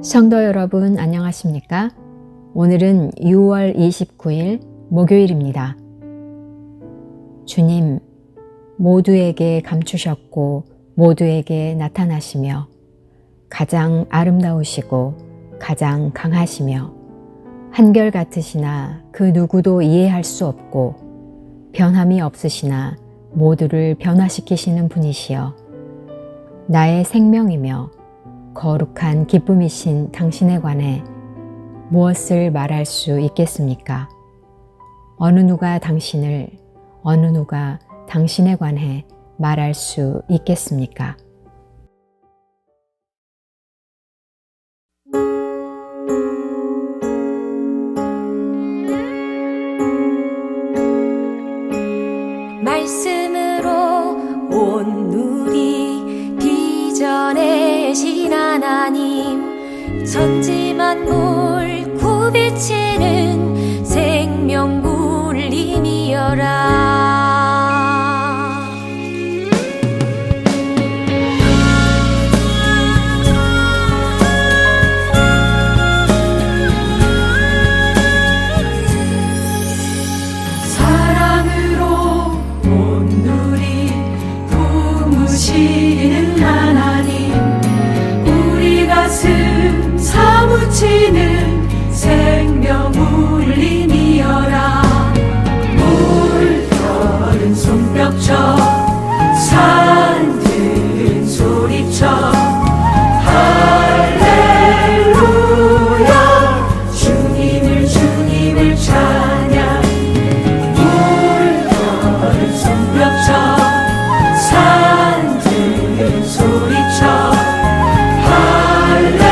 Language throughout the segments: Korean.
성도 여러분 안녕하십니까? 오늘은 6월 29일 목요일입니다. 주님, 모두에게 감추셨고 모두에게 나타나시며 가장 아름다우시고 가장 강하시며 한결같으시나 그 누구도 이해할 수 없고 변함이 없으시나 모두를 변화시키시는 분이시여 나의 생명이며 거룩한 기쁨이신 당신에 관해 무엇을 말할 수 있겠습니까? 어느 누가 당신에 관해 말할 수 있겠습니까? 말씀으로 온 누리 빚어내신 하나님, 천지 만물 구비치는 생명물림이여라. 부으시는 하나님, 우리 가슴 사무치는 생명물림이여라. 물결은 손뼉쳐 산들은 소리쳐 할렐루야, 주님을 찬양. 물결은 손뼉쳐 산들은 소리쳐 할렐루야,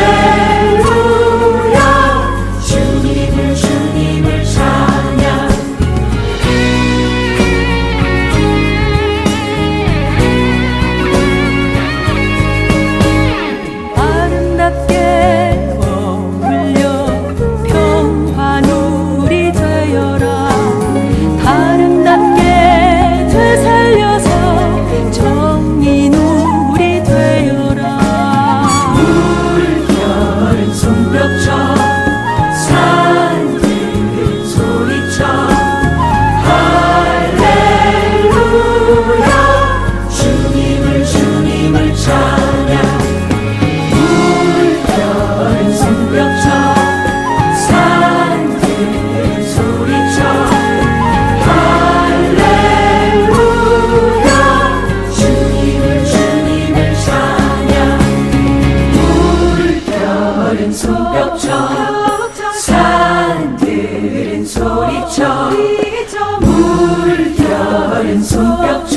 주님을 찬양. 아름답게 어울려 평화누리 되어라. 아름답게 되살려서 정의누리 되어라. 물결은 손뼉쳐 산들은 소리쳐 할렐루야, 주님을 찬양. 물결은 손뼉쳐 산들은 소리쳐 할렐루야, 주님을 찬양. 물결은 손뼉쳐 산들은 소리쳐 물결은 손뼉쳐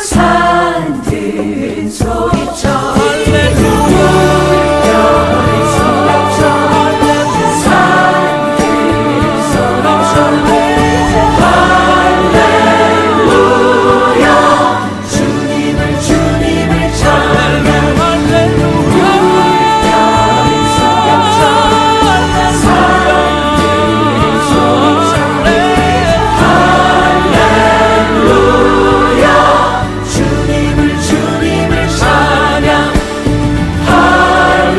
산들은 소리쳐 물결은 손뼉쳐 산들은 소리쳐 할렐루야, 주님을 찬양. 물결은 손뼉쳐 산들은 소리쳐 할렐루야, 주님을 찬양. 할렐루야,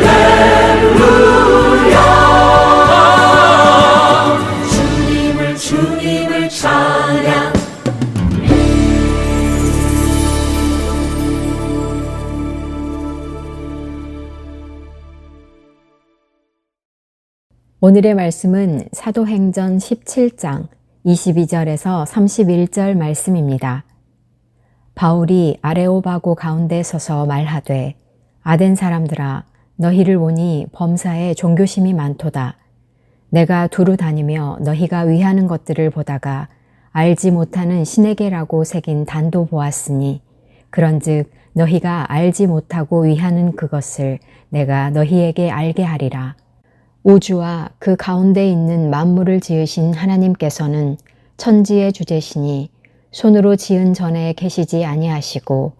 주님을 찬양. 오늘의 말씀은 사도행전 17장 22절에서 31절 말씀입니다. 바울이 아레오바고 가운데 서서 말하되, 아덴 사람들아, 너희를 보니 범사에 종교심이 많도다. 내가 두루 다니며 너희가 위하는 것들을 보다가 알지 못하는 신에게라고 새긴 단도 보았으니, 그런즉 너희가 알지 못하고 위하는 그것을 내가 너희에게 알게 하리라. 우주와 그 가운데 있는 만물을 지으신 하나님께서는 천지의 주제시니 손으로 지은 전에 계시지 아니하시고,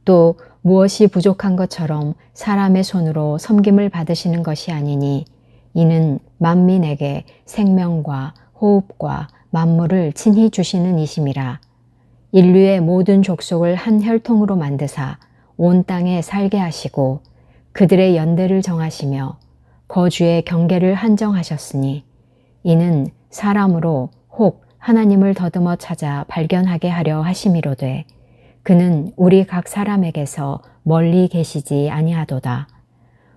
또 무엇이 부족한 것처럼 사람의 손으로 섬김을 받으시는 것이 아니니, 이는 만민에게 생명과 호흡과 만물을 친히 주시는 이심이라. 인류의 모든 족속을 한 혈통으로 만드사 온 땅에 살게 하시고 그들의 연대를 정하시며 거주의 경계를 한정하셨으니 이는 사람으로 혹 하나님을 더듬어 찾아 발견하게 하려 하심이로되 그는 우리 각 사람에게서 멀리 계시지 아니하도다.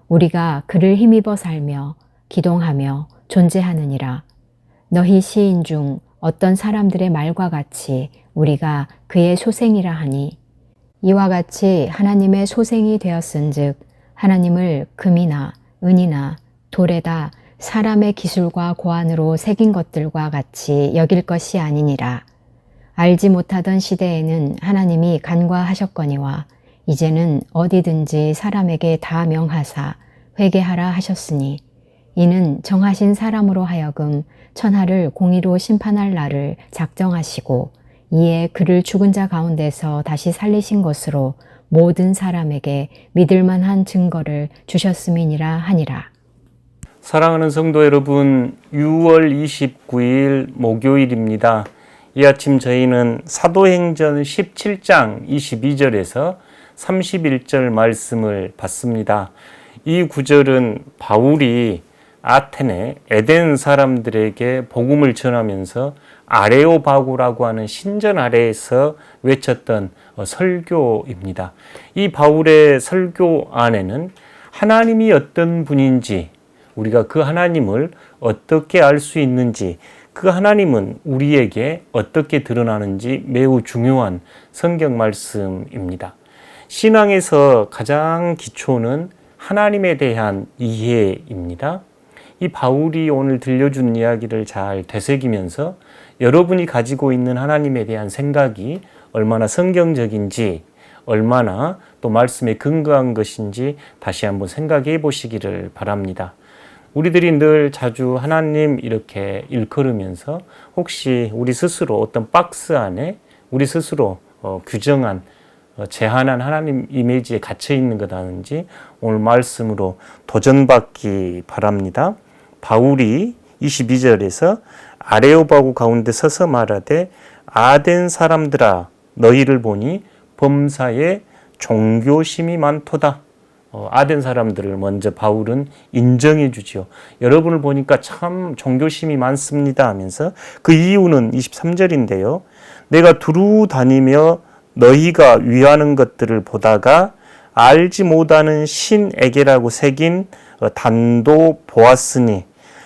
우리가 그를 힘입어 살며 기동하며 존재하느니라. 너희 시인 중 어떤 사람들의 말과 같이 우리가 그의 소생이라 하니 이와 같이 하나님의 소생이 되었은즉 하나님을 금이나 은이나 돌에다 사람의 기술과 고안으로 새긴 것들과 같이 여길 것이 아니니라. 알지 못하던 시대에는 하나님이 간과하셨거니와 이제는 어디든지 사람에게 다 명하사 회개하라 하셨으니 이는 정하신 사람으로 하여금 천하를 공의로 심판할 날을 작정하시고 이에 그를 죽은 자 가운데서 다시 살리신 것으로 모든 사람에게 믿을 만한 증거를 주셨음이니라 하니라. 사랑하는 성도 여러분, 6월 29일 목요일입니다. 이 아침 저희는 사도행전 17장 22절에서 31절 말씀을 봤습니다. 이 구절은 바울이 아테네 에덴 사람들에게 복음을 전하면서 아레오바고라고 하는 신전 아래에서 외쳤던 설교입니다. 이 바울의 설교 안에는 하나님이 어떤 분인지, 우리가 그 하나님을 어떻게 알 수 있는지, 그 하나님은 우리에게 어떻게 드러나는지 매우 중요한 성경 말씀입니다. 신앙에서 가장 기초는 하나님에 대한 이해입니다. 이 바울이 오늘 들려준 이야기를 잘 되새기면서 여러분이 가지고 있는 하나님에 대한 생각이 얼마나 성경적인지, 얼마나 또 말씀에 근거한 것인지 다시 한번 생각해 보시기를 바랍니다. 우리들이 늘 자주 하나님 이렇게 일컬으면서 혹시 우리 스스로 어떤 박스 안에 우리 스스로 규정한 제한한 하나님 이미지에 갇혀 있는 것 아닌지 오늘 말씀으로 도전받기 바랍니다. 바울이 22절에서 아레오바고 가운데 서서 말하되 아덴 사람들아 너희를 보니 범사에 종교심이 많도다. 아덴 사람들을 먼저 바울은 인정해 주죠. 여러분을 보니까 참 종교심이 많습니다 하면서 그 이유는 23절인데요. 내가 두루 다니며 너희가 위하는 것들을 보다가 알지 못하는 신에게라고 새긴 단도 보았으니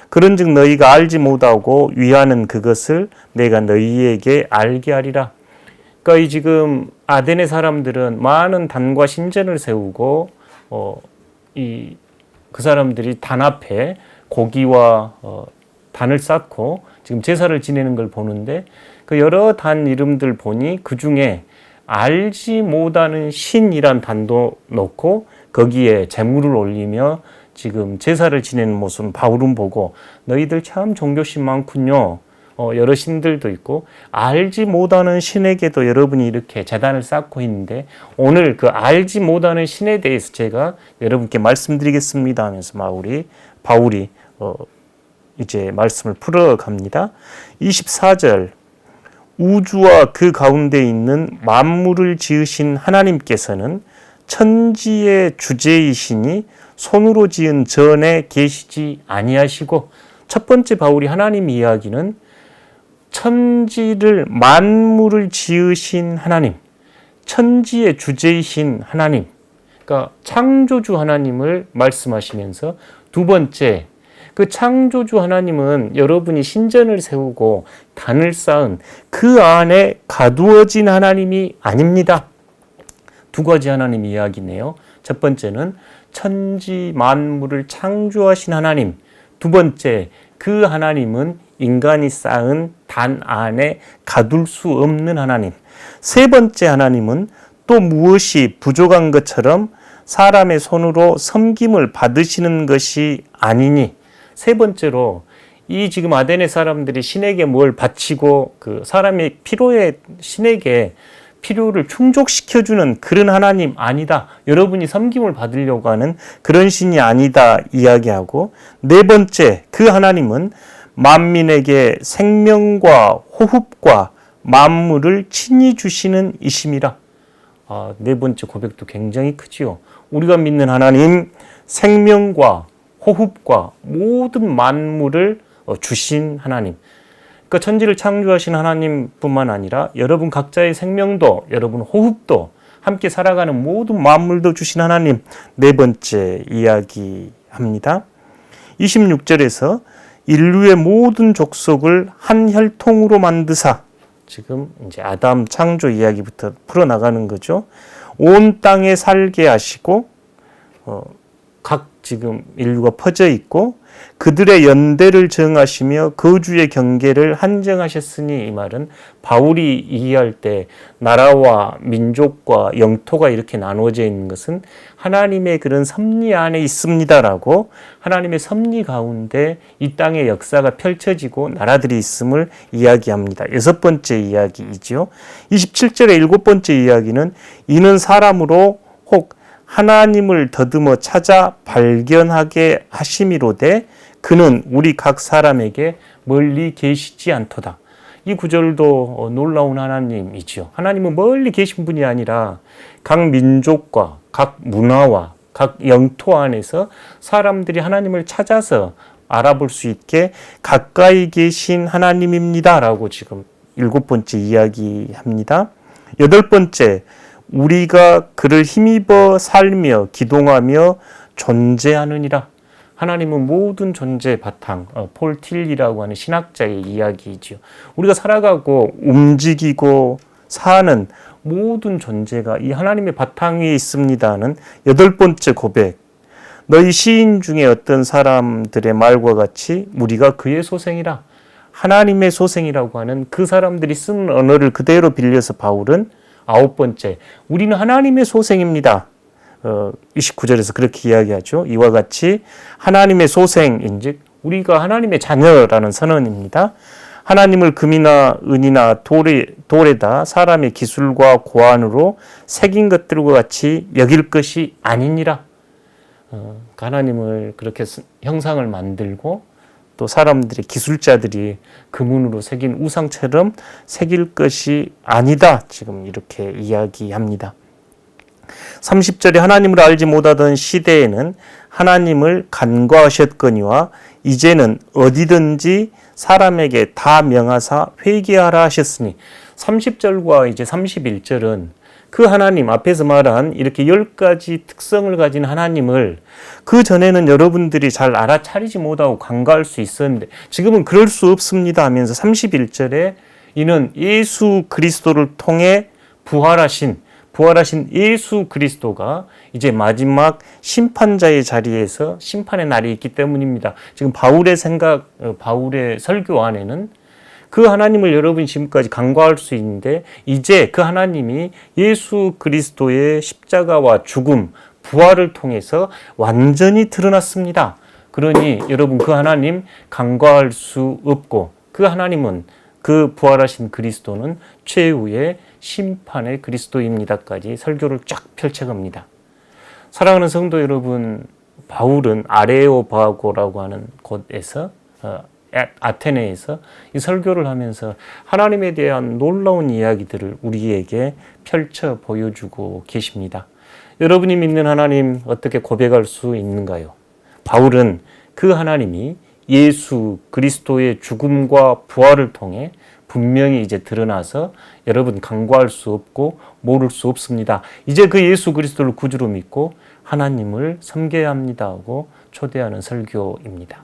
그런즉 너희가 알지 못하고 위하는 그것을 내가 너희에게 알게 하리라. 그러니까 이 지금 아덴의 사람들은 많은 단과 신전을 세우고 그 사람들이 단 앞에 고기와 단을 쌓고 지금 제사를 지내는 걸 보는데 그 여러 단 이름들 보니 그 중에 알지 못하는 신이란 단도 놓고 거기에 제물을 올리며 지금 제사를 지내는 모습은 바울은 보고 너희들 참 종교심 많군요. 여러 신들도 있고 알지 못하는 신에게도 여러분이 이렇게 제단을 쌓고 있는데 오늘 그 알지 못하는 신에 대해서 제가 여러분께 말씀드리겠습니다 하면서 바울이 이제 말씀을 풀어갑니다. 24절 우주와 그 가운데 있는 만물을 지으신 하나님께서는 천지의 주제이시니 손으로 지은 전에 계시지 아니하시고 첫 번째 바울이 하나님 이야기는 천지를 만물을 지으신 하나님, 천지의 주제이신 하나님, 그러니까 창조주 하나님을 말씀하시면서 두 번째 그 창조주 하나님은 여러분이 신전을 세우고 단을 쌓은 그 안에 가두어진 하나님이 아닙니다. 두 가지 하나님 이야기네요. 첫 번째는 천지 만물을 창조하신 하나님, 두 번째 그 하나님은 인간이 쌓은 단 안에 가둘 수 없는 하나님, 세 번째 하나님은 또 무엇이 부족한 것처럼 사람의 손으로 섬김을 받으시는 것이 아니니, 세 번째로 이 지금 아덴의 사람들이 신에게 뭘 바치고 그 사람의 필요에 신에게 필요를 충족시켜주는 그런 하나님 아니다. 여러분이 섬김을 받으려고 하는 그런 신이 아니다 이야기하고, 네 번째 그 하나님은 만민에게 생명과 호흡과 만물을 친히 주시는 이심이라. 네 번째 고백도 굉장히 크지요. 우리가 믿는 하나님 생명과 호흡과 모든 만물을 주신 하나님. 그러니까 천지를 창조하신 하나님뿐만 아니라 여러분 각자의 생명도, 여러분 호흡도, 함께 살아가는 모든 만물도 주신 하나님. 네 번째 이야기합니다. 26절에서 인류의 모든 족속을 한 혈통으로 만드사, 지금 이제 아담 창조 이야기부터 풀어나가는 거죠. 온 땅에 살게 하시고 각 지금 인류가 퍼져 있고 그들의 연대를 정하시며 거주의 경계를 한정하셨으니, 이 말은 바울이 이해할 때 나라와 민족과 영토가 이렇게 나누어져 있는 것은 하나님의 그런 섭리 안에 있습니다라고, 하나님의 섭리 가운데 이 땅의 역사가 펼쳐지고 나라들이 있음을 이야기합니다. 여섯 번째 이야기이지요. 27절의 일곱 번째 이야기는 이는 사람으로 혹 하나님을 더듬어 찾아 발견하게 하심이로되 그는 우리 각 사람에게 멀리 계시지 않도다. 이 구절도 놀라운 하나님이지요. 하나님은 멀리 계신 분이 아니라 각 민족과 각 문화와 각 영토 안에서 사람들이 하나님을 찾아서 알아볼 수 있게 가까이 계신 하나님입니다라고 지금 일곱 번째 이야기합니다. 여덟 번째, 우리가 그를 힘입어 살며 기동하며 존재하느니라. 하나님은 모든 존재의 바탕, 폴 틸리라고 하는 신학자의 이야기이지요. 우리가 살아가고 움직이고 사는 모든 존재가 이 하나님의 바탕 위에 있습니다는 여덟 번째 고백. 너희 시인 중에 어떤 사람들의 말과 같이 우리가 그의 소생이라. 하나님의 소생이라고 하는 그 사람들이 쓰는 언어를 그대로 빌려서 바울은 아홉 번째, 우리는 하나님의 소생입니다. 29절에서 그렇게 이야기하죠. 이와 같이 하나님의 소생인즉 우리가 하나님의 자녀라는 선언입니다. 하나님을 금이나 은이나 돌에다 사람의 기술과 고안으로 새긴 것들과 같이 여길 것이 아니니라. 하나님을 그렇게 형상을 만들고 또 사람들의 기술자들이 금은으로 새긴 우상처럼 새길 것이 아니다. 지금 이렇게 이야기합니다. 30절에 하나님을 알지 못하던 시대에는 하나님을 간과하셨거니와 이제는 어디든지 사람에게 다 명하사 회개하라 하셨으니, 30절과 이제 31절은 그 하나님 앞에서 말한 이렇게 10가지 특성을 가진 하나님을 그 전에는 여러분들이 잘 알아차리지 못하고 간과할 수 있었는데 지금은 그럴 수 없습니다 하면서 31절에 이는 예수 그리스도를 통해 부활하신 예수 그리스도가 이제 마지막 심판자의 자리에서 심판의 날이 있기 때문입니다. 지금 바울의 설교 안에는 그 하나님을 여러분이 지금까지 간과할 수 있는데 이제 그 하나님이 예수 그리스도의 십자가와 죽음, 부활을 통해서 완전히 드러났습니다. 그러니 여러분 그 하나님 간과할 수 없고, 그 하나님은, 그 부활하신 그리스도는 최후의 심판의 그리스도입니다까지 설교를 쫙 펼쳐갑니다. 사랑하는 성도 여러분, 바울은 아레오바고라고 하는 곳에서 아테네에서 이 설교를 하면서 하나님에 대한 놀라운 이야기들을 우리에게 펼쳐 보여주고 계십니다. 여러분이 믿는 하나님 어떻게 고백할 수 있는가요? 바울은 그 하나님이 예수 그리스도의 죽음과 부활을 통해 분명히 이제 드러나서 여러분 간과할 수 없고 모를 수 없습니다. 이제 그 예수 그리스도를 구주로 믿고 하나님을 섬겨야 합니다 하고 초대하는 설교입니다.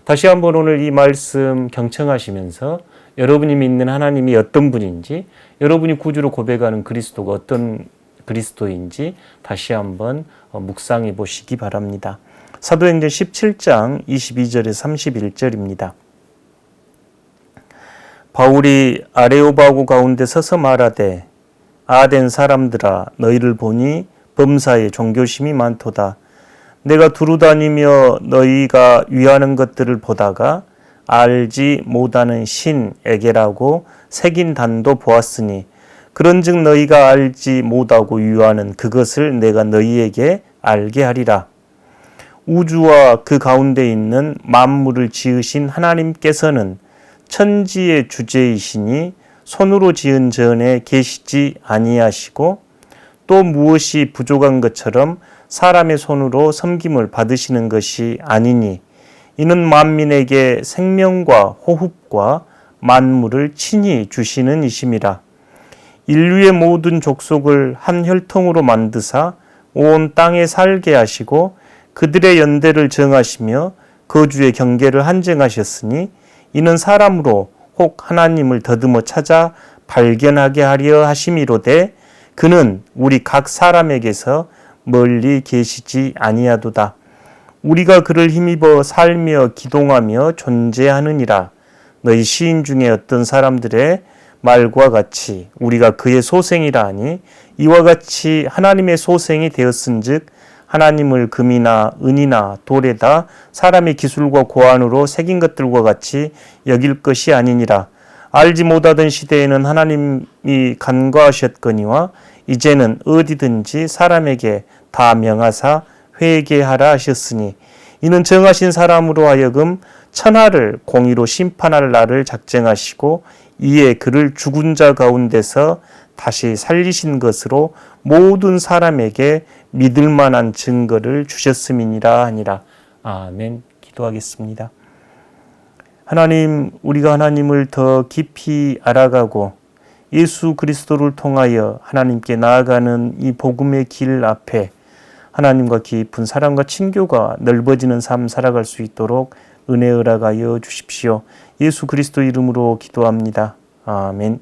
다시 한번 오늘 이 말씀 경청하시면서 여러분이 믿는 하나님이 어떤 분인지, 여러분이 구주로 고백하는 그리스도가 어떤 그리스도인지 다시 한번 묵상해 보시기 바랍니다. 사도행전 17장 22절에서 31절입니다. 바울이 아레오바고 가운데 서서 말하되 아덴 사람들아 너희를 보니 범사에 종교심이 많도다. 내가 두루 다니며 너희가 위하는 것들을 보다가 알지 못하는 신에게라고 새긴 단도 보았으니 그런즉 너희가 알지 못하고 위하는 그것을 내가 너희에게 알게 하리라. 우주와 그 가운데 있는 만물을 지으신 하나님께서는 천지의 주제이시니 손으로 지은 전에 계시지 아니하시고 또 무엇이 부족한 것처럼 사람의 손으로 섬김을 받으시는 것이 아니니 이는 만민에게 생명과 호흡과 만물을 친히 주시는 이심이라. 인류의 모든 족속을 한 혈통으로 만드사 온 땅에 살게 하시고 그들의 연대를 정하시며 거주의 경계를 한정하셨으니 이는 사람으로 혹 하나님을 더듬어 찾아 발견하게 하려 하심이로되 그는 우리 각 사람에게서 멀리 계시지 아니하도다. 우리가 그를 힘입어 살며 기동하며 존재하느니라. 너희 시인 중에 어떤 사람들의 말과 같이 우리가 그의 소생이라 하니 이와 같이 하나님의 소생이 되었은즉 하나님을 금이나 은이나 돌에다 사람의 기술과 고안으로 새긴 것들과 같이 여길 것이 아니니라. 알지 못하던 시대에는 하나님이 간과하셨거니와 이제는 어디든지 사람에게 다 명하사 회개하라 하셨으니 이는 정하신 사람으로 하여금 천하를 공의로 심판할 날을 작정하시고 이에 그를 죽은 자 가운데서 다시 살리신 것으로 모든 사람에게 믿을 만한 증거를 주셨음이니라 하니라. 아멘. 기도하겠습니다. 하나님, 우리가 하나님을 더 깊이 알아가고 예수 그리스도를 통하여 하나님께 나아가는 이 복음의 길 앞에 하나님과 깊은 사랑과 친교가 넓어지는 삶 살아갈 수 있도록 은혜 허락하여 주십시오. 예수 그리스도 이름으로 기도합니다. 아멘.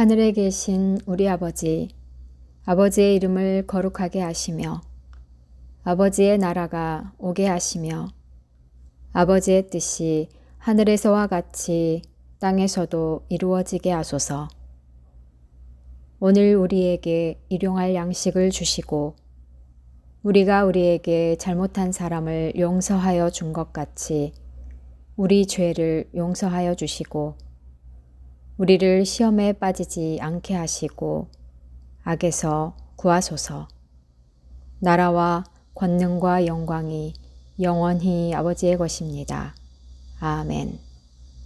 하늘에 계신 우리 아버지, 아버지의 이름을 거룩하게 하시며 아버지의 나라가 오게 하시며 아버지의 뜻이 하늘에서와 같이 땅에서도 이루어지게 하소서. 오늘 우리에게 일용할 양식을 주시고 우리가 우리에게 잘못한 사람을 용서하여 준 것 같이 우리 죄를 용서하여 주시고 우리를 시험에 빠지지 않게 하시고 악에서 구하소서. 나라와 권능과 영광이 영원히 아버지의 것입니다. 아멘.